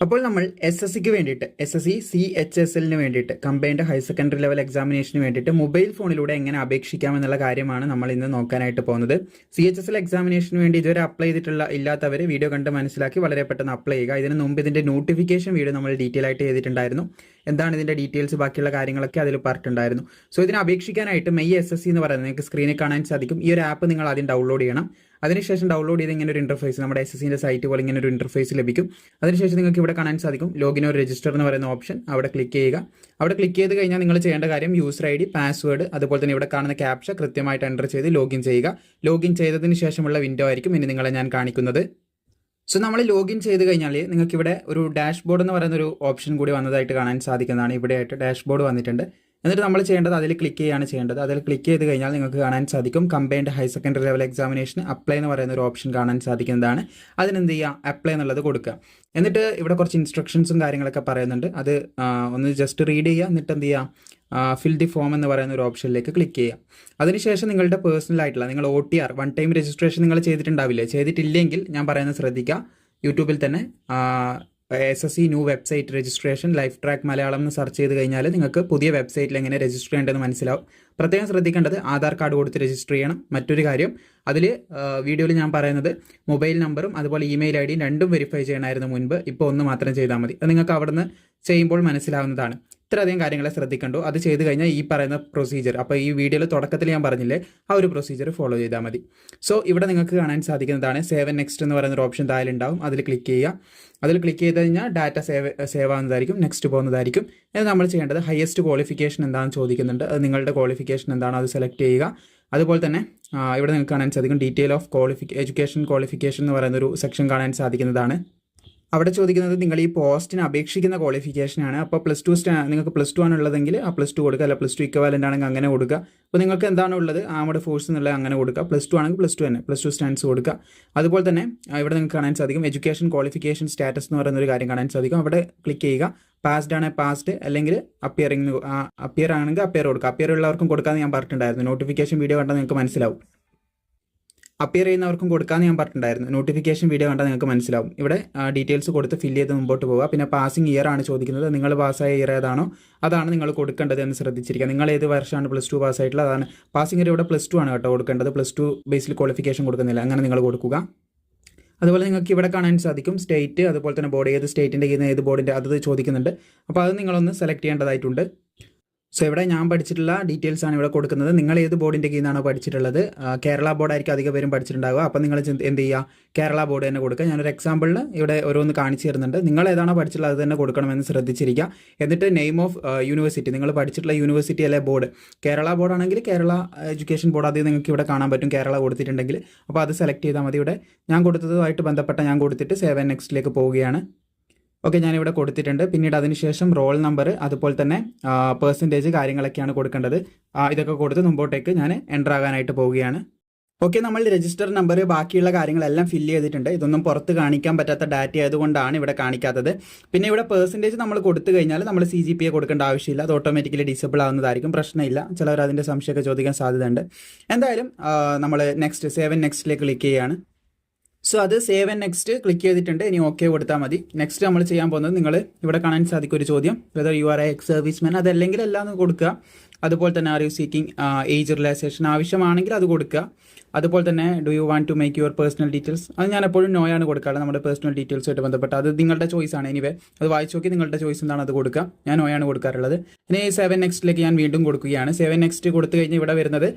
അപ്പോൾ നമ്മൾ S S സിക്ക് വേണ്ടിയിട്ട് SSC CHSL വേണ്ടിയിട്ട് കമ്പൈൻഡ് ഹയർ സെക്കൻഡറി ലെവൽ എക്സാമിനേഷന് വേണ്ടിയിട്ട് മൊബൈൽ ഫോണിലൂടെ എങ്ങനെ അപേക്ഷിക്കാമെന്നുള്ള കാര്യമാണ് നമ്മൾ ഇന്ന് നോക്കാനായിട്ട് പോകുന്നത്. CHSL എക്സാമിനേഷന് വേണ്ടി ഇതുവരെ അപ്ലൈ ഇല്ലാത്തവർ വീഡിയോ കണ്ട് മനസ്സിലാക്കി വളരെ പെട്ടെന്ന് അപ്ലൈ ചെയ്യുക. ഇതിന് മുമ്പ് ഇതിൻ്റെ നോട്ടിഫിക്കേഷൻ വീഡിയോ നമ്മൾ ഡീറ്റെയിൽ ആയിട്ട് ചെയ്തിട്ടുണ്ടായിരുന്നു. എന്താണ് ഇതിൻ്റെ ഡീറ്റെയിൽസ്, ബാക്കിയുള്ള കാര്യങ്ങളൊക്കെ അതിൽ പറഞ്ഞിട്ടുണ്ടായിരുന്നു. സോ ഇതിന് അപേക്ഷിക്കാനായിട്ട് SSC എന്ന് പറയുന്നത് നിങ്ങൾക്ക് സ്ക്രീനിൽ കാണാൻ സാധിക്കും. ഈ ഒരു ആപ്പ് നിങ്ങൾ ആദ്യം ഡൗൺലോഡ് ചെയ്യണം. അതിനുശേഷം ഡൗൺലോഡ് ചെയ്ത് ഇങ്ങനെ ഒരു ഇന്റർഫേസ്, നമ്മുടെ SSCൻ്റെ സൈറ്റ് പോലെ ഇങ്ങനെ ഒരു ഇന്റർഫേസ് ലഭിക്കും. അതിനുശേഷം നിങ്ങൾക്ക് ഇവിടെ കാണാൻ സാധിക്കും ലോഗിൻ ഓർ രജിസ്റ്റർ എന്ന് പറയുന്ന ഓപ്ഷൻ. അവിടെ ക്ലിക്ക് ചെയ്യുക. അവിടെ ക്ലിക്ക് ചെയ്ത് കഴിഞ്ഞാൽ നിങ്ങൾ ചെയ്യേണ്ട കാര്യം യൂസർ ID, പാസ്വേഡ്, അതുപോലെ തന്നെ ഇവിടെ കാണുന്ന ക്യാപ്ച കൃത്യമായിട്ട് എൻ്റർ ചെയ്ത് ലോഗിൻ ചെയ്യുക. ലോഗിൻ ചെയ്തതിന് ശേഷമുള്ള വിൻഡോ ആയിരിക്കും ഇനി നിങ്ങളെ ഞാൻ കാണിക്കുന്നത്. സോ നമ്മൾ ലോഗിൻ ചെയ്ത് കഴിഞ്ഞാൽ നിങ്ങൾക്ക് ഇവിടെ ഒരു ഡാഷ്ബോർഡ് എന്ന് പറയുന്ന ഒരു ഓപ്ഷൻ കൂടി വന്നതായിട്ട് കാണാൻ സാധിക്കുന്നതാണ്. ഇവിടെയായിട്ട് ഡാഷ്ബോർഡ് വന്നിട്ടുണ്ട്. എന്നിട്ട് നമ്മൾ ചെയ്യേണ്ടത് അതിൽ ക്ലിക്ക് ചെയ്യാണ് ചെയ്യേണ്ടത്. അതിൽ ക്ലിക്ക് ചെയ്ത് കഴിഞ്ഞാൽ നിങ്ങൾക്ക് കാണാൻ സാധിക്കും combined higher secondary level examination apply എന്ന് പറയുന്ന ഒരു ഓപ്ഷൻ കാണാൻ സാധിക്കുന്നതാണ്. അതിനെന്ത് ചെയ്യുക, അപ്ലൈ എന്നുള്ളത് കൊടുക്കുക. എന്നിട്ട് ഇവിടെ കുറച്ച് ഇൻസ്ട്രക്ഷൻസും കാര്യങ്ങളൊക്കെ പറയുന്നുണ്ട്. അത് ഒന്ന് ജസ്റ്റ് റീഡ് ചെയ്യുക. എന്നിട്ട് എന്ത് ചെയ്യുക, ഫിൽ ദി ഫോം എന്ന് പറയുന്ന ഒരു ഓപ്ഷനിലേക്ക് ക്ലിക്ക് ചെയ്യുക. അതിനുശേഷം നിങ്ങളുടെ പേഴ്സണൽ ആയിട്ടുള്ള നിങ്ങൾ OTR വൺ ടൈം രജിസ്ട്രേഷൻ നിങ്ങൾ ചെയ്തിട്ടുണ്ടാവില്ലേ? ചെയ്തിട്ടില്ലെങ്കിൽ ഞാൻ പറയുന്നത് ശ്രദ്ധിക്കുക. യൂട്യൂബിൽ തന്നെ SSC new website registration life track Malayalam എന്ന് സെർച്ച് ചെയ്ത് കഴിഞ്ഞാൽ നിങ്ങൾക്ക് പുതിയ വെബ്സൈറ്റിൽ എങ്ങനെ രജിസ്റ്റർ ചെയ്യേണ്ടതെന്ന് മനസ്സിലാവും. പ്രത്യേകം ശ്രദ്ധിക്കേണ്ടത് ആധാർ കാർഡ് കൊടുത്ത് രജിസ്റ്റർ ചെയ്യണം. മറ്റൊരു കാര്യം, അതിൽ വീഡിയോയിൽ ഞാൻ പറയുന്നത് മൊബൈൽ നമ്പറും അതുപോലെ ഇമെയിൽ ID രണ്ടും വെരിഫൈ ചെയ്യണമായിരുന്നു മുൻപ്. ഇപ്പോൾ ഒന്ന് മാത്രം ചെയ്താൽ മതി. അത് നിങ്ങൾക്ക് അവിടുന്ന് ചെയ്യുമ്പോൾ മനസ്സിലാവുന്നതാണ്. ഇത്രയധികം കാര്യങ്ങളെ ശ്രദ്ധിക്കണ്ടോ. അത് ചെയ്ത് കഴിഞ്ഞാൽ ഈ പറയുന്ന പ്രൊസീജിയർ, അപ്പോൾ ഈ വീഡിയോയിൽ തുടക്കത്തിൽ ഞാൻ പറഞ്ഞില്ലേ, ആ ഒരു പ്രൊസീജിയർ ഫോളോ ചെയ്താൽ മതി. സോ ഇവിടെ നിങ്ങൾക്ക് കാണാൻ സാധിക്കുന്നതാണ് സേവ് ആൻഡ് നെക്സ്റ്റ് എന്ന് പറയുന്ന ഒരു ഓപ്ഷൻ താഴെ ഉണ്ടാവും. അതിൽ ക്ലിക്ക് ചെയ്യുക. അതിൽ ക്ലിക്ക് ചെയ്ത് കഴിഞ്ഞാൽ ഡാറ്റ സേവ് ആവുന്നതായിരിക്കും, നെക്സ്റ്റ് പോകുന്നതായിരിക്കും. ഇത് നമ്മൾ ചെയ്യേണ്ടത് ഹയസ്റ്റ് ക്വാളിഫിക്കേഷൻ എന്താണെന്ന് ചോദിക്കുന്നുണ്ട്. അത് നിങ്ങളുടെ ക്വാളിഫിക്കേഷൻ എന്താണോ അത് സെലക്ട് ചെയ്യുക. അതുപോലെ തന്നെ ഇവിടെ നിങ്ങൾക്ക് കാണാൻ സാധിക്കും ഡീറ്റെയിൽ ഓഫ് എഡ്യൂക്കേഷൻ ക്വാളിഫിക്കേഷൻ എന്ന് പറയുന്ന ഒരു സെക്ഷൻ കാണാൻ സാധിക്കുന്നതാണ്. അവിടെ ചോദിക്കുന്നത് നിങ്ങൾ ഈ പോസ്റ്റിന് അപേക്ഷിക്കുന്ന ക്വാളിഫിക്കേഷനാണ്. അപ്പോൾ നിങ്ങൾക്ക് +2 ആണ് ഉള്ളതെങ്കിൽ ആ +2 കൊടുക്കുക, അല്ല +2 ഇക്വലൻ്റ് ആണെങ്കിൽ അങ്ങനെ കൊടുക്കുക. അപ്പോൾ നിങ്ങൾക്ക് എന്താണ് ഉള്ളത് ആമഡ് ഫോഴ്സ് എന്നുള്ളത് അങ്ങനെ കൊടുക്കുക. +2 ആണെങ്കിൽ +2 തന്നെ, +2 സ്റ്റാൻഡ്സ് കൊടുക്കുക. അതുപോലെ തന്നെ ഇവിടെ നിങ്ങൾക്ക് കാണാൻ സാധിക്കും എഡ്യൂക്കേഷൻ ക്വാളിഫിക്കേഷൻ സ്റ്റാറ്റസ് എന്ന് പറയുന്ന ഒരു കാര്യം കാണാൻ സാധിക്കും. അവിടെ ക്ലിക്ക് ചെയ്യുക. പാസ്ഡ് ആണെങ്കിൽ പാസ്ഡ്, അല്ലെങ്കിൽ അപ്പിയർ ആണെങ്കിൽ അപ്പിയർ കൊടുക്കുക. അപ്പിയർ ഉള്ളവർക്കും കൊടുക്കാമെന്ന് ഞാൻ പറഞ്ഞിട്ടുണ്ടായിരുന്നു. നോട്ടിഫിക്കേഷൻ വീഡിയോ കണ്ടാൽ നിങ്ങൾക്ക് മനസ്സിലാവും. അപ്പിയർ ചെയ്യുന്നവർക്കും കൊടുക്കാമെന്ന് ഞാൻ പറഞ്ഞിട്ടുണ്ടായിരുന്നു. നോട്ടിഫിക്കേഷൻ വീഡിയോ കണ്ടാൽ നിങ്ങൾക്ക് മനസ്സിലാവും. ഇവിടെ ഡീറ്റെയിൽസ് കൊടുത്ത് ഫില്ല് ചെയ്ത് മുമ്പോട്ട് പോവുക. പിന്നെ പാസിംഗ് ഇയർ ആണ് ചോദിക്കുന്നത്. നിങ്ങൾ പാസ്സായ ഇയർ ഏതാണോ അതാണ് നിങ്ങൾ കൊടുക്കേണ്ടത് എന്ന് ശ്രദ്ധിച്ചിരിക്കുക. നിങ്ങൾ ഏത് വർഷമാണ് +2 പാസ്സായിട്ടുള്ളത് അതാണ്. പാസിംഗ് ഇയർ ഇവിടെ +2 ആണ് കേട്ടോ കൊടുക്കേണ്ടത്. +2 ബേസിൽ ക്വാളിഫിക്കേഷൻ കൊടുക്കുന്നില്ല. അങ്ങനെ നിങ്ങൾ കൊടുക്കുക. അതുപോലെ നിങ്ങൾക്ക് ഇവിടെ കാണാൻ സാധിക്കും സ്റ്റേറ്റ്, അതുപോലെ തന്നെ ബോർഡ്, ഏത് സ്റ്റേറ്റിൻ്റെ ഏത് ബോർഡിൻ്റെ അത് ചോദിക്കുന്നുണ്ട്. അപ്പോൾ അത് നിങ്ങളൊന്ന് സെലക്ട് ചെയ്യേണ്ടതായിട്ടുണ്ട്. സോ ഇവിടെ ഞാൻ പഠിച്ചിട്ടുള്ള ഡീറ്റെയിൽസ് ആണ് ഇവിടെ കൊടുക്കുന്നത്. നിങ്ങൾ ഏത് ബോർഡിൻ്റെ കീഴിൽ നിന്നാണോ പഠിച്ചിട്ടുള്ളത്, കേരള ബോർഡായിരിക്കും അധികം പേരും പഠിച്ചിട്ടുണ്ടാവുക. അപ്പോൾ നിങ്ങൾ എന്ത് ചെയ്യുക, കേരള ബോർഡ് തന്നെ കൊടുക്കുക. ഞാനൊരു എക്സാമ്പിളിന് ഇവിടെ ഓരോന്ന് കാണിച്ചു തരുന്നുണ്ട്. നിങ്ങൾ ഏതാണോ പഠിച്ചിട്ടുള്ളത് അത് തന്നെ കൊടുക്കണമെന്ന് ശ്രദ്ധിച്ചിരിക്കുക. എന്നിട്ട് നെയിം ഓഫ് യൂണിവേഴ്സിറ്റി, നിങ്ങൾ പഠിച്ചിട്ടുള്ള യൂണിവേഴ്സിറ്റി അല്ലെ ബോർഡ്, കേരള ബോർഡാണെങ്കിൽ കേരള എഡ്യൂക്കേഷൻ ബോർഡ്, അത് നിങ്ങൾക്ക് ഇവിടെ കാണാൻ പറ്റും കേരള കൊടുത്തിട്ടുണ്ടെങ്കിൽ. അപ്പോൾ അത് സെലക്ട് ചെയ്താൽ മതി. ഇവിടെ ഞാൻ കൊടുത്തതുമായിട്ട് ബന്ധപ്പെട്ട ഞാൻ കൊടുത്തിട്ട് സേവ് ആൻഡ് നെക്സ്റ്റിലേക്ക് പോവുകയാണ്. ഓക്കെ, ഞാനിവിടെ കൊടുത്തിട്ടുണ്ട്. പിന്നീട് അതിനുശേഷം റോൾ നമ്പർ, അതുപോലെ തന്നെ പെർസെൻറ്റേജ് കാര്യങ്ങളൊക്കെയാണ് കൊടുക്കേണ്ടത്. ഇതൊക്കെ കൊടുത്ത് മുമ്പോട്ടേക്ക് ഞാൻ എൻ്റർ ആകാനായിട്ട് പോവുകയാണ്. ഓക്കെ, നമ്മൾ രജിസ്റ്റർ നമ്പർ ബാക്കിയുള്ള കാര്യങ്ങളെല്ലാം ഫില്ല് ചെയ്തിട്ടുണ്ട്. ഇതൊന്നും പുറത്ത് കാണിക്കാൻ പറ്റാത്ത ഡാറ്റ ആയതുകൊണ്ടാണ് ഇവിടെ കാണിക്കാത്തത്. പിന്നെ ഇവിടെ പെർസെൻറ്റേജ് നമ്മൾ കൊടുത്തു കഴിഞ്ഞാൽ നമ്മൾ CGPA കൊടുക്കേണ്ട ആവശ്യമില്ല. അത് ഓട്ടോമാറ്റിക്കലി ഡിസേബിൾ ആവുന്നതായിരിക്കും, പ്രശ്നമില്ല. ചിലവർ അതിൻ്റെ സംശയമൊക്കെ ചോദിക്കാൻ സാധ്യതയുണ്ട്. എന്തായാലും നമ്മൾ സേവ് ആൻഡ് നെക്സ്റ്റിലേക്ക് ക്ലിക്ക് ചെയ്യുകയാണ്. സോ അത് സേവ് ആൻഡ് നെക്സ്റ്റ് ക്ലിക്ക് ചെയ്തിട്ടുണ്ട്. ഇനി ഓക്കെ കൊടുത്താൽ മതി. നെക്സ്റ്റ് നമ്മൾ ചെയ്യാൻ പോകുന്നത്, നിങ്ങൾ ഇവിടെ കാണാൻ സാധിക്കും ഒരു ചോദ്യം, whether you are ex serviceman, അതല്ലെങ്കിൽ എല്ലാം കൊടുക്കുക. അതുപോലെ തന്നെ are you seeking age relaxation, ആവശ്യമാണെങ്കിൽ അത് കൊടുക്കുക. അതുപോലെ തന്നെ do you want to make your personal details, അത് ഞാൻ എപ്പോഴും നോയാണ് കൊടുക്കാറ്. നമ്മുടെ പേഴ്സണൽ ഡീറ്റെയിൽസുമായിട്ട് ബന്ധപ്പെട്ട് അത് നിങ്ങളുടെ ചോയ്സാണ്. എനിവേ അത് വായിച്ചു നോക്കി നിങ്ങളുടെ ചോയ്സ് എന്താണ് അത് കൊടുക്കുക. ഞാൻ നോയാണ് കൊടുക്കാറുള്ളത്. ഇനി സേവ് നെക്സ്റ്റിലേക്ക് ഞാൻ വീണ്ടും കൊടുക്കുകയാണ്. സേവ് നെക്സ്റ്റ് കൊടുത്തു കഴിഞ്ഞ് ഇവിടെ വരുന്നത്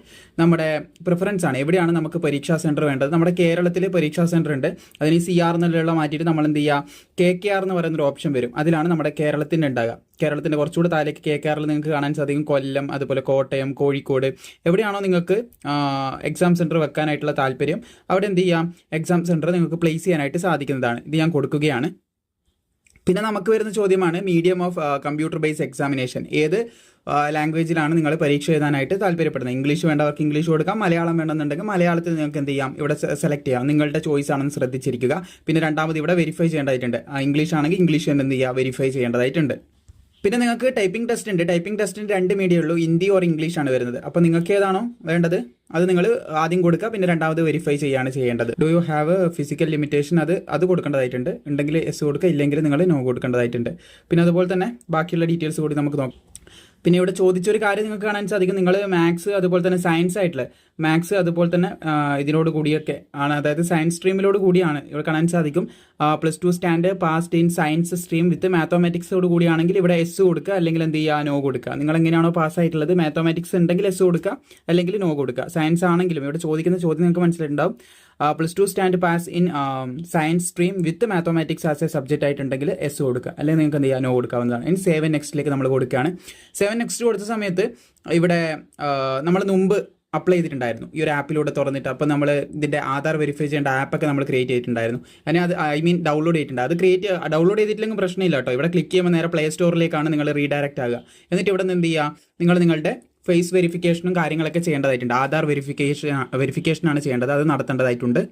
നമ്മുടെ പ്രിഫറൻസ് ആണ്. എവിടെയാണ് നമുക്ക് പരീക്ഷാ സെൻറ്റർ വേണ്ടത്. നമ്മുടെ കേരളത്തിൽ പരീക്ഷാ സെൻറ്റർ ഉണ്ട്. അതിന് CR എന്നുള്ള മാറ്റിയിട്ട് നമ്മൾ എന്ത് ചെയ്യുക, KKR എന്ന് പറയുന്നൊരു ഓപ്ഷൻ വരും. അതിലാണ് നമ്മുടെ കേരളത്തിൻ്റെ ഉണ്ടാകുക. കേരളത്തിൻ്റെ കുറച്ചുകൂടി താഴേക്ക് KKRൽ നിങ്ങൾക്ക് കാണാൻ സാധിക്കും കൊല്ലം, അതുപോലെ കോട്ടയം, കോഴിക്കോട്, എവിടെയാണോ നിങ്ങൾക്ക് എക്സാം സെൻറ്റർ വെക്കാനായിട്ടുള്ള താല്പര്യം അവിടെ എന്ത് ചെയ്യാം, എക്സാം സെൻറ്റർ നിങ്ങൾക്ക് പ്ലേസ് ചെയ്യാനായിട്ട് സാധിക്കുന്നതാണ്. ഇത് ഞാൻ കൊടുക്കുകയാണ്. പിന്നെ നമുക്ക് വരുന്ന ചോദ്യമാണ് medium of computer based examination. ഏത് ലാംഗ്വേജിലാണ് നിങ്ങൾ പരീക്ഷ എഴുതാനായിട്ട് താല്പര്യപ്പെടുന്നത്. ഇംഗ്ലീഷ് വേണ്ടവർക്ക് ഇംഗ്ലീഷ് കൊടുക്കാം, മലയാളം വേണമെന്നുണ്ടെങ്കിൽ മലയാളത്തിൽ നിങ്ങൾക്ക് എന്ത് ചെയ്യാം, ഇവിടെ സെലക്ട് ചെയ്യാം. നിങ്ങളുടെ ചോയ്സ് ആണെന്ന് ശ്രദ്ധിച്ചിരിക്കുക. പിന്നെ രണ്ടാമത് ഇവിടെ വെരിഫൈ ചെയ്യേണ്ടതായിട്ടുണ്ട്. ഇംഗ്ലീഷ് ആണെങ്കിൽ ഇംഗ്ലീഷ് എന്ത് ചെയ്യുക, വെരിഫൈ ചെയ്യേണ്ടതായിട്ടുണ്ട്. പിന്നെ നിങ്ങൾക്ക് ടൈപ്പിംഗ് ടെസ്റ്റ് ഉണ്ട്. ടൈപ്പിംഗ് ടെസ്റ്റിന് 2 മീഡിയം ഉള്ളൂ, ഹിന്ദി ഓർ ഇംഗ്ലീഷ് ആണ് വരുന്നത്. അപ്പോൾ നിങ്ങൾക്ക് ഏതാണോ വേണ്ടത് അത് നിങ്ങൾ ആദ്യം കൊടുക്കുക, പിന്നെ രണ്ടാമത് വെരിഫൈ ചെയ്യാണ് ചെയ്യേണ്ടത്. Do you have physical limitation അത് കൊടുക്കേണ്ടതായിട്ടുണ്ട്. ഉണ്ടെങ്കിൽ എസ് കൊടുക്കുക, ഇല്ലെങ്കിൽ നിങ്ങൾ നോ കൊടുക്കേണ്ടതായിട്ടുണ്ട്. പിന്നെ അതുപോലെ തന്നെ ബാക്കിയുള്ള ഡീറ്റെയിൽസ് കൂടി നമുക്ക് നോക്കാം. പിന്നെ ഇവിടെ ചോദിച്ചൊരു കാര്യം നിങ്ങൾക്ക് കാണാൻ സാധിക്കും, നിങ്ങൾ മാത്സ് അതുപോലെ തന്നെ സയൻസ് ആയിട്ടുള്ള മാത്സ് അതുപോലെ തന്നെ ഇതിനോട് കൂടിയൊക്കെ ആണ്, അതായത് സയൻസ് സ്ട്രീമിലോട് കൂടിയാണ് ഇവിടെ കാണാൻ സാധിക്കും. +2 standard passed in science stream with മാത്തമാറ്റിക്സോട് കൂടിയാണെങ്കിൽ ഇവിടെ എസ് കൊടുക്കുക, അല്ലെങ്കിൽ എന്ത് ചെയ്യുക നോ കൊടുക്കുക. നിങ്ങൾ എങ്ങനെയാണോ പാസ്സായിട്ടുള്ളത്, മാത്തമാറ്റിക്സ് ഉണ്ടെങ്കിൽ എസ് കൊടുക്കുക, അല്ലെങ്കിൽ നോ കൊടുക്കുക. സയൻസ് ആണെങ്കിലും ഇവിടെ ചോദിക്കുന്ന ചോദ്യം നിങ്ങൾക്ക് മനസ്സിലുണ്ടാവും. +2 standard pass in science stream with mathematics as A subject ആയിട്ടുണ്ടെങ്കിൽ എസ് കൊടുക്കുക, അല്ലെങ്കിൽ നിങ്ങൾക്ക് എന്ത് ചെയ്യുക നോ കൊടുക്കാവുന്നതാണ്. ഇനി സേവ് നെക്സ്റ്റിലേക്ക് നമ്മൾ കൊടുക്കുകയാണ്. സേവ് നെക്സ്റ്റ് കൊടുത്ത സമയത്ത് ഇവിടെ നമ്മൾ മുമ്പ് അപ്ലൈ ചെയ്തിട്ടുണ്ടായിരുന്നു ഈ ഒരു ആപ്പിലൂടെ തുറന്നിട്ട്. അപ്പോൾ നമ്മൾ ഇതിൻ്റെ ആധാർ വെരിഫൈ ചെയ്യേണ്ട ആപ്പൊക്കെ നമ്മൾ ക്രിയേറ്റ് ചെയ്തിട്ടുണ്ടായിരുന്നു. അതിന് അത് ഡൗൺലോഡ് ചെയ്തിട്ടുണ്ട്. അത് ഡൗൺലോഡ് ചെയ്തിട്ടില്ലെങ്കിൽ പ്രശ്നമില്ല കേട്ടോ. ഇവിടെ ക്ലിക്ക് ചെയ്യുമ്പോൾ നേരെ പ്ലേ സ്റ്റോറിലേക്കാണ് നിങ്ങൾ റീഡയറക്റ്റ് ആകുക. എന്നിട്ട് ഇവിടെ നിന്ന് എന്ത് ചെയ്യുക, നിങ്ങൾ നിങ്ങളുടെ ഫേസ് വെരിഫിക്കേഷനും കാര്യങ്ങളൊക്കെ ചെയ്യേണ്ടതായിട്ടുണ്ട്. ആധാർ വെരിഫിക്കേഷനാണ് ചെയ്യേണ്ടത്, അത് നടത്തേണ്ടതായിട്ടുണ്ട്.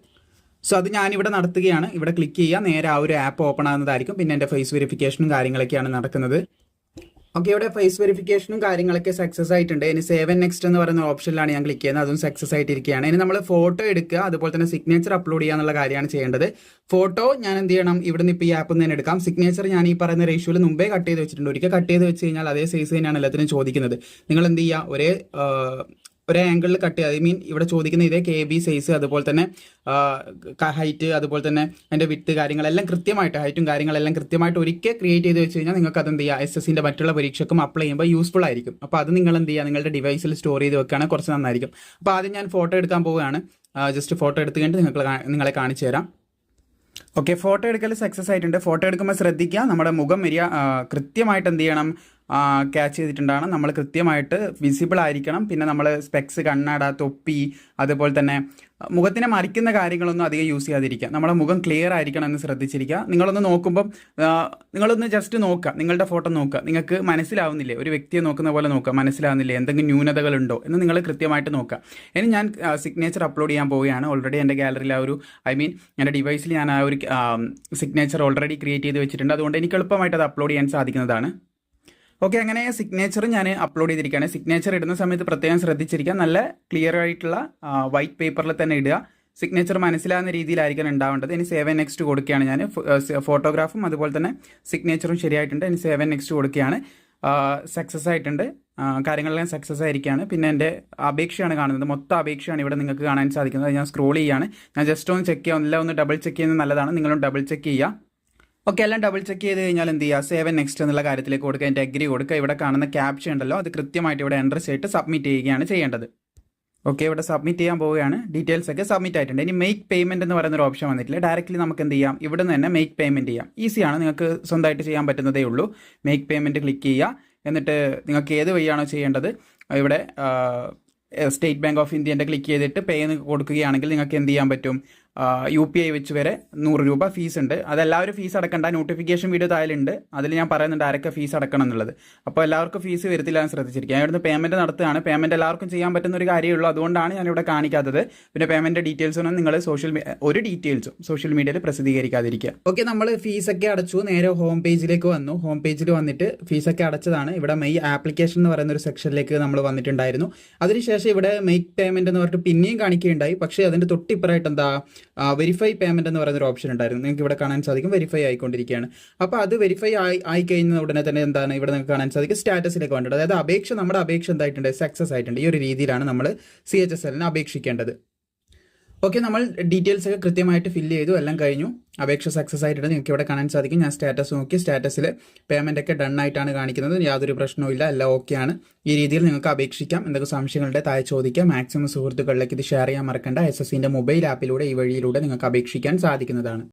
സോ അത് ഞാനിവിടെ നടത്തുകയാണ്. ഇവിടെ ക്ലിക്ക് ചെയ്യുക, നേരെ ആ ഒരു ആപ്പ് ഓപ്പൺ ആകുന്നതായിരിക്കും. പിന്നെ എൻ്റെ ഫേസ് വെരിഫിക്കേഷനും കാര്യങ്ങളൊക്കെയാണ് നടക്കുന്നത്. ഓക്കെ, ഇവിടെ ഫേസ് വെരിഫിക്കേഷനും കാര്യങ്ങളൊക്കെ സക്സസ് ആയിട്ടുണ്ട്. ഇനി സേവ് ആൻഡ് നെക്സ്റ്റ് എന്ന് പറയുന്ന ഓപ്ഷനിലാണ് ഞാൻ ക്ലിക്ക് ചെയ്യുന്നത്, അതും സക്സസ് ആയിട്ടിരിക്കുകയാണ്. ഇനി നമ്മൾ ഫോട്ടോ എടുക്കുക, അതുപോലെ തന്നെ സിഗ്നേച്ചർ അപ്ലോഡ് ചെയ്യുക എന്നുള്ള കാര്യമാണ് ചെയ്യേണ്ടത്. ഫോട്ടോ ഞാൻ എന്ത് ചെയ്യണം, ഇവിടെ നിന്ന് ഇപ്പോൾ ഈ ആപ്പിൽ നിന്ന് തന്നെ എടുക്കാം. സിഗ്നേച്ചർ ഞാൻ ഈ പറയുന്ന റേഷ്യോയിൽ മുമ്പേ കട്ട് ചെയ്ത് വെച്ചിട്ടുണ്ട്. ഒരിക്കൽ കട്ട് ചെയ്ത് വെച്ച് കഴിഞ്ഞാൽ അതേ സൈസ് തന്നെയാണ് എല്ലാത്തിനും ചോദിക്കുന്നത്. നിങ്ങൾ എന്ത് ചെയ്യുക, ഒരേ ആംഗിളിൽ കട്ട് ചെയ്യുക. ഇവിടെ ചോദിക്കുന്ന ഇതേ KB സൈസ്, അതുപോലെ തന്നെ ഹൈറ്റ്, അതുപോലെ തന്നെ അതിൻ്റെ വിട്ട് കാര്യങ്ങളെല്ലാം കൃത്യമായിട്ട്, ഹൈറ്റും കാര്യങ്ങളെല്ലാം കൃത്യമായിട്ട് ഒരിക്കൽ ക്രിയേറ്റ് ചെയ്ത് വെച്ച് കഴിഞ്ഞാൽ നിങ്ങൾക്ക് അത് എന്ത് ചെയ്യുക, SSCൻ്റെ മറ്റുള്ള പരീക്ഷയ്ക്കും അപ്ലൈ ചെയ്യുമ്പോൾ യൂസ്ഫുൾ ആയിരിക്കും. അപ്പോൾ അത് നിങ്ങൾ എന്ത് ചെയ്യുക, നിങ്ങളുടെ ഡിവൈസിൽ സ്റ്റോർ ചെയ്ത് വെക്കുകയാണെങ്കിൽ കുറച്ച് നന്നായിരിക്കും. അപ്പോൾ ആദ്യം ഞാൻ ഫോട്ടോ എടുക്കാൻ പോവുകയാണ്. ജസ്റ്റ് ഫോട്ടോ എടുത്ത് കഴിഞ്ഞിട്ട് നിങ്ങളെ കാണിച്ചു തരാം. ഓക്കെ, ഫോട്ടോ എടുക്കൽ സക്സസ് ആയിട്ടുണ്ട്. ഫോട്ടോ എടുക്കുമ്പോൾ ശ്രദ്ധിക്കുക, നമ്മുടെ മുഖം കൃത്യമായിട്ട് എന്ത് ചെയ്യണം, ക്യാച്ച് ചെയ്തിട്ടുണ്ടാണ്. നമ്മൾ കൃത്യമായിട്ട് വിസിബിൾ ആയിരിക്കണം. പിന്നെ നമ്മൾ സ്പെക്സ്, കണ്ണട, തൊപ്പി, അതുപോലെ തന്നെ മുഖത്തിനെ മറിക്കുന്ന കാര്യങ്ങളൊന്നും അധികം യൂസ് ചെയ്യാതിരിക്കുക. നമ്മുടെ മുഖം ക്ലിയർ ആയിരിക്കണം എന്ന് ശ്രദ്ധിച്ചിരിക്കുക. നിങ്ങളൊന്ന് നോക്കുമ്പം നിങ്ങളൊന്ന് ജസ്റ്റ് നോക്കുക, നിങ്ങളുടെ ഫോട്ടോ നോക്കുക. നിങ്ങൾക്ക് മനസ്സിലാവുന്നില്ലേ, ഒരു വ്യക്തിയെ നോക്കുന്ന പോലെ നോക്കുക, മനസ്സിലാവുന്നില്ലേ, എന്തെങ്കിലും ന്യൂനതകളുണ്ടോ എന്ന് നിങ്ങൾ കൃത്യമായിട്ട് നോക്കുക. ഇനി ഞാൻ സിഗ്നേച്ചർ അപ്ലോഡ് ചെയ്യാൻ പോവുകയാണ്. ഓൾറെഡി എൻ്റെ ഗാലറിയിൽ എൻ്റെ ഡിവൈസിൽ ഞാൻ ആ ഒരു സിഗ്നേച്ചർ ഓൾറെഡി ക്രിയേറ്റ് ചെയ്ത് വെച്ചിട്ടുണ്ട്. അതുകൊണ്ട് എനിക്ക് എളുപ്പമായിട്ട് അത് അപ്ലോഡ് ചെയ്യാൻ സാധിക്കുന്നതാണ്. ഓക്കെ, അങ്ങനെ സിഗ്നേച്ചർ ഞാൻ അപ്ലോഡ് ചെയ്തിരിക്കുകയാണ്. സിഗ്നേച്ചർ ഇടുന്ന സമയത്ത് പ്രത്യേകം ശ്രദ്ധിച്ചിരിക്കുക, നല്ല ക്ലിയർ ആയിട്ടുള്ള വൈറ്റ് പേപ്പറിൽ തന്നെ ഇടുക. സിഗ്നേച്ചർ മനസ്സിലാകുന്ന രീതിയിലായിരിക്കണം ഉണ്ടാവേണ്ടത്. ഇനി സേവ് ആൻഡ് നെക്സ്റ്റ് കൊടുക്കുകയാണ് ഞാൻ. ഫോട്ടോഗ്രാഫും അതുപോലെ തന്നെ സിഗ്നേച്ചറും ശരിയായിട്ടുണ്ട്. ഇനി സേവ് ആൻഡ് നെക്സ്റ്റ് കൊടുക്കുകയാണ്. സക്സസ് ആയിട്ടുണ്ട്, കാര്യങ്ങളെല്ലാം സക്സസ് ആയിരിക്കുകയാണ്. പിന്നെ എൻ്റെ അപേക്ഷയാണ് കാണുന്നത്, മൊത്തം അപേക്ഷയാണ് ഇവിടെ നിങ്ങൾക്ക് കാണാൻ സാധിക്കുന്നത്. ഞാൻ സ്ക്രോൾ ചെയ്യാണ്. ഞാൻ ജസ്റ്റ് ഒന്ന് ചെക്ക് ചെയ്യാം, എല്ലാം ഒന്ന് ഡബിൾ ചെക്ക് ചെയ്യുന്നത് നല്ലതാണ്. നിങ്ങളും ഡബിൾ ചെക്ക് ചെയ്യുക. ഓക്കെ, എല്ലാം ഡബിൾ ചെക്ക് ചെയ്ത് കഴിഞ്ഞാൽ എന്ത് ചെയ്യുക, സേവ് ആൻഡ് നെക്സ്റ്റ് എന്നുള്ള കാര്യത്തിലേക്ക് കൊടുക്കുക. എൻ്റെ അഗ്രി കൊടുക്കുക. ഇവിടെ കാണുന്ന ക്യാപ്ഷൻ ഉണ്ടല്ലോ, അത് കൃത്യമായിട്ട് ഇവിടെ എൻ്റർ ചെയ്തിട്ട് സബ്മിറ്റ് ചെയ്യുകയാണ് ചെയ്യേണ്ടത്. ഓക്കെ, ഇവിടെ സബ്മിറ്റ് ചെയ്യാൻ പോവുകയാണ്. ഡീറ്റെയിൽസ് ഒക്കെ സബ്മിറ്റ് ആയിട്ടുണ്ട്. ഇനി മേക്ക് പേയ്മെൻറ്റ് എന്ന് പറയുന്ന ഒരു ഓപ്ഷൻ വന്നിട്ടില്ല. ഡയറക്റ്റ്ലി നമുക്ക് എന്ത് ചെയ്യാം, ഇവിടെ നിന്ന് തന്നെ മേക്ക് പേയ്മെൻറ്റ് ചെയ്യാം. ഈസിയാണ്, നിങ്ങൾക്ക് സ്വന്തമായിട്ട് ചെയ്യാൻ പറ്റുന്നതേ ഉള്ളൂ. മേക്ക് പേയ്മെൻറ്റ് ക്ലിക്ക് ചെയ്യുക. എന്നിട്ട് നിങ്ങൾക്ക് ഏത് വഴിയാണോ ചെയ്യേണ്ടത്, ഇവിടെ സ്റ്റേറ്റ് ബാങ്ക് ഓഫ് ഇന്ത്യൻ്റെ ക്ലിക്ക് ചെയ്തിട്ട് പേ എന്ന് കൊടുക്കുകയാണെങ്കിൽ നിങ്ങൾക്ക് എന്ത് ചെയ്യാൻ പറ്റും, UPI വെച്ച് വരെ 100 രൂപ ഫീസ് ഉണ്ട്. അതെല്ലാവരും ഫീസ് അടക്കണ്ട. നോട്ടിഫിക്കേഷൻ വീഡിയോ താഴെയുണ്ട്, അതിൽ ഞാൻ പറയുന്നുണ്ട് ആരൊക്കെ ഫീസ് അടക്കണം എന്നുള്ളത്. അപ്പോൾ എല്ലാവർക്കും ഫീസ് വരത്തില്ല എന്ന് ശ്രദ്ധിച്ചിരിക്കുക. ഇവിടുന്ന് പേയ്മെൻറ്റ് നടത്തുകയാണ്. പേയ്മെൻറ്റ് എല്ലാവർക്കും ചെയ്യാൻ പറ്റുന്ന ഒരു കാര്യമുള്ളൂ, അതുകൊണ്ടാണ് ഞാനിവിടെ കാണിക്കാത്തത്. പിന്നെ പേയ്മെൻറ്റ് ഡീറ്റെയിൽസൊന്നും നിങ്ങൾ ഒരു ഡീറ്റെയിൽസും സോഷ്യൽ മീഡിയയിൽ പ്രസിദ്ധീകരിക്കാതിരിക്കുക. ഓക്കെ, നമ്മൾ ഫീസൊക്കെ അടച്ചു, നേരെ ഹോം പേജിലേക്ക് വന്നു. ഹോം പേജിൽ വന്നിട്ട് ഫീസൊക്കെ അടച്ചതാണ്. ഇവിടെ മെയ് ആപ്ലിക്കേഷൻ എന്ന് പറയുന്ന ഒരു സെക്ഷനിലേക്ക് നമ്മൾ വന്നിട്ടുണ്ടായിരുന്നു. അതിനുശേഷം ഇവിടെ മേക്ക് പേയ്മെൻറ്റ് എന്ന് പറഞ്ഞിട്ട് പിന്നെയും കാണിക്കുകയുണ്ടായി. പക്ഷേ അതിൻ്റെ തൊട്ടിപ്പുറമായിട്ട് എന്താ, വെരിഫൈ പേയ്മെൻറ്റ് എന്ന് പറയുന്ന ഒരു ഓപ്ഷൻ ഉണ്ടായിരുന്നു. നിങ്ങൾക്ക് ഇവിടെ കാണാൻ സാധിക്കും വെരിഫൈ ആയിക്കൊണ്ടിരിക്കുകയാണ്. അപ്പോൾ അത് വെരിഫൈ ആയി കഴിഞ്ഞ ഉടനെ തന്നെ എന്താണ് ഇവിടെ നിങ്ങൾക്ക് കാണാൻ സാധിക്കും സ്റ്റാറ്റസിലേക്ക് വേണ്ടത്. അതായത് നമ്മുടെ അപേക്ഷ എന്തായിട്ടുണ്ട്, സക്സസ് ആയിട്ടുണ്ട്. ഈ ഒരു രീതിയിലാണ് നമ്മൾ CHSLന് അപേക്ഷിക്കേണ്ടത്. ഓക്കെ, നമ്മൾ ഡീറ്റെയിൽസ് ഒക്കെ കൃത്യമായിട്ട് ഫില്ല് ചെയ്തു, എല്ലാം കഴിഞ്ഞു. അപേക്ഷ സക്സസ് ആയിട്ടുണ്ട്. നിങ്ങൾക്ക് ഇവിടെ കാണാൻ സാധിക്കും. ഞാൻ സ്റ്റാറ്റസ് നോക്കി, സ്റ്റാറ്റസിൽ പേയ്മെൻ്റ് ഒക്കെ ഡൺ ആയിട്ടാണ് കാണിക്കുന്നത്. യാതൊരു പ്രശ്നവും ഇല്ല, എല്ലാം ഓക്കെയാണ്. ഈ രീതിയിൽ നിങ്ങൾക്ക് അപേക്ഷിക്കാം. എന്തൊക്കെ സംശയങ്ങളുടെ താഴെ ചോദിക്കാം. മാക്സിമം സുഹൃത്തുക്കളിലേക്ക് ഇത് ഷെയർ ചെയ്യാൻ മറക്കണ്ട. SSCൻ്റെ മൊബൈൽ ആപ്പിലൂടെ ഈ വഴിയിലൂടെ നിങ്ങൾക്ക് അപേക്ഷിക്കാൻ സാധിക്കുന്നതാണ്.